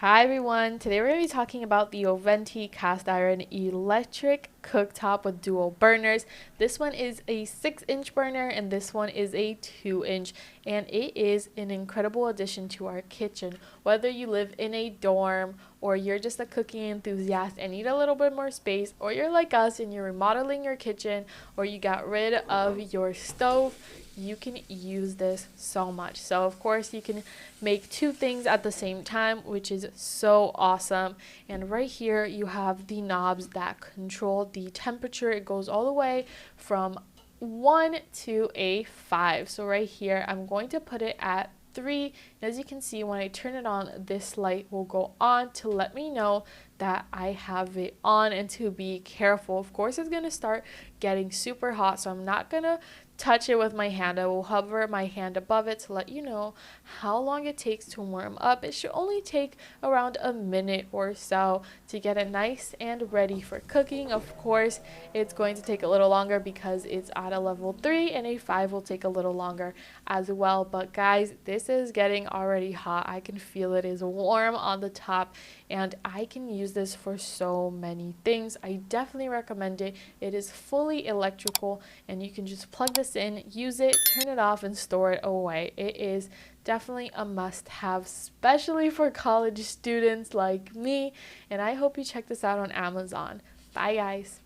Hi everyone, today we're going to be talking about the Oventi cast iron electric cooktop with dual burners. This one is a 6-inch burner and this one is a 2-inch, and it is an incredible addition to our kitchen. Whether you live in a dorm or you're just a cooking enthusiast and need a little bit more space, or you're like us and you're remodeling your kitchen or you got rid of your stove, you can use this so much. So of course you can make two things at the same time, which is so awesome. And right here you have the knobs that control the temperature. It goes all the way from 1 to a 5. So right here I'm going to put it at 3. And as you can see, when I turn it on, this light will go on to let me know that I have it on and to be careful. Of course, it's going to start getting super hot, so I'm not going to touch it with my hand. I will hover my hand above it to let you know how long it takes to warm up. It should only take around a minute or so to get it nice and ready for cooking. Of course, it's going to take a little longer because it's at a level 3, and a 5 will take a little longer as well. But guys, this is getting already hot. I can feel it is warm on the top, and I can use this for so many things. I definitely recommend it. It is fully electrical and you can just plug this in, use it, turn it off, and store it away. It is definitely a must-have, especially for college students like me, and I hope you check this out on Amazon. Bye guys.